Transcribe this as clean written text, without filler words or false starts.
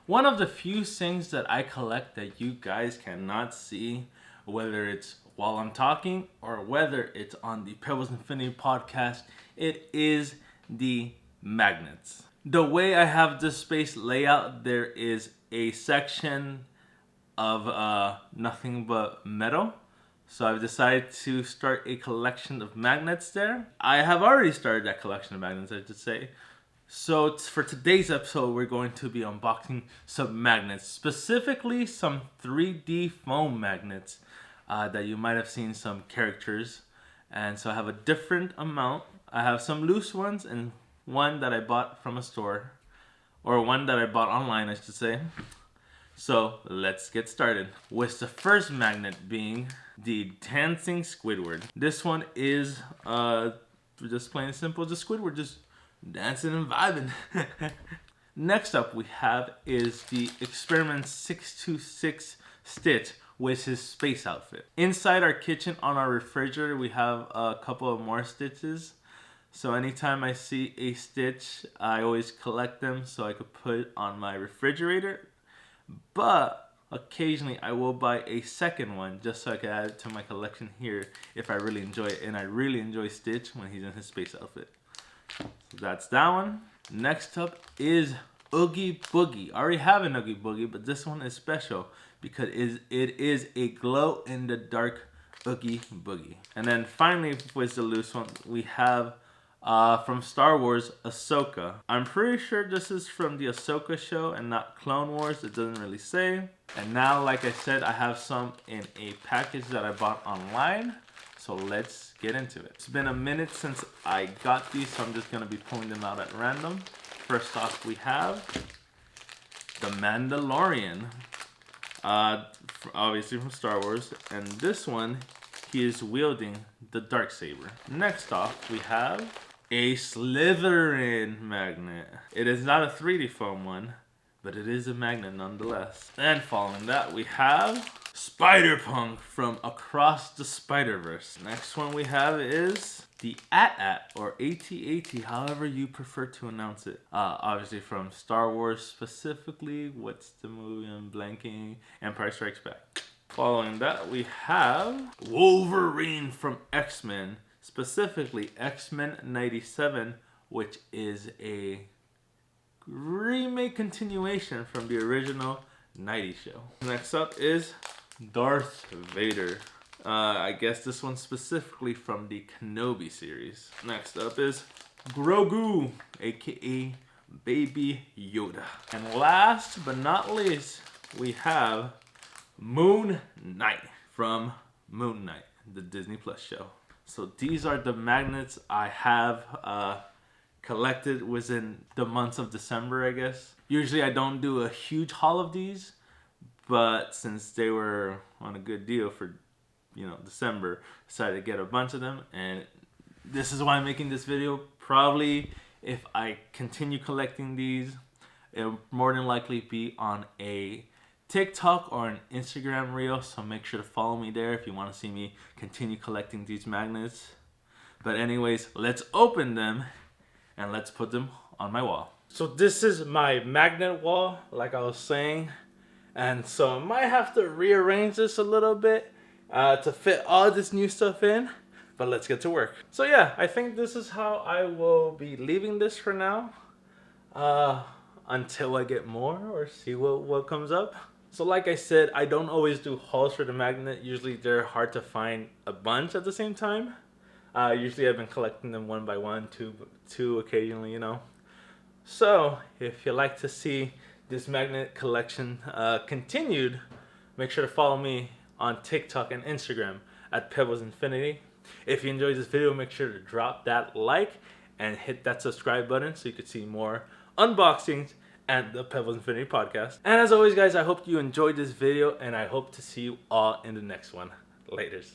One of the few things that I collect that you guys cannot see, whether it's while I'm talking or whether it's on the Pebbles Infinity podcast, it is the magnets. The way I have this space layout, there is a section of nothing but metal. So I've decided to start a collection of magnets there. I have already started that collection of magnets, I should say. So for today's episode, we're going to be unboxing some magnets, specifically some 3D foam magnets that you might have seen some characters. And so I have a different amount. I have some loose ones and one that I bought from a store, or one that I bought online, I should say. So let's get started with the first magnet being the Dancing Squidward. This one is just plain and simple, just Squidward just dancing and vibing. Next up we have is the Experiment 626 Stitch with his space outfit. Inside our kitchen on our refrigerator we have a couple of more Stitches. So anytime I see a Stitch, I always collect them so I could put on my refrigerator. But occasionally I will buy a second one just so I can add it to my collection here if I really enjoy it. And I really enjoy Stitch when he's in his space outfit. So that's that one. Next up is Oogie Boogie. I already have an Oogie Boogie, but this one is special because it is a glow in the dark Oogie Boogie. And then finally with the loose one, we have from Star Wars, Ahsoka. I'm pretty sure this is from the Ahsoka show and not Clone Wars. It doesn't really say. And now, like I said, I have some in a package that I bought online. So let's get into it. It's been a minute since I got these, so I'm just going to be pulling them out at random. First off, we have the Mandalorian. Obviously from Star Wars. And this one, he is wielding the Darksaber. Next off, we have a Slytherin magnet. It is not a 3D foam one, but it is a magnet nonetheless. And following that, we have Spider-Punk from Across the Spider-Verse. Next one we have is the AT-AT, or AT-AT, however you prefer to announce it. Obviously from Star Wars specifically. What's the movie I'm blanking? Empire Strikes Back. Following that, we have Wolverine from X-Men, specifically X-Men 97, which is a remake continuation from the original 90s show. Next up is Darth Vader. I guess this one's specifically from the Kenobi series. Next up is Grogu, aka Baby Yoda. And last but not least, we have Moon Knight from Moon Knight, the Disney Plus show. So these are the magnets I have collected within the months of December, I guess. Usually I don't do a huge haul of these, but since they were on a good deal for, December, I decided to get a bunch of them, and this is why I'm making this video. Probably if I continue collecting these, it'll more than likely be on a TikTok or an Instagram reel, so make sure to follow me there if you want to see me continue collecting these magnets. But anyways, let's open them and let's put them on my wall. So this is my magnet wall, like I was saying, and so I might have to rearrange this a little bit to fit all this new stuff in, but let's get to work. So yeah, I think this is how I will be leaving this for now, until I get more or see what comes up. So like I said, I don't always do hauls for the magnet. Usually they're hard to find a bunch at the same time. Usually I've been collecting them one by one, two occasionally, So if you like to see this magnet collection continued, make sure to follow me on TikTok and Instagram at Pebbles Infinity. If you enjoyed this video, make sure to drop that like and hit that subscribe button so you can see more unboxings and the Pebbles Infinity podcast. And as always, guys, I hope you enjoyed this video, and I hope to see you all in the next one. Laters.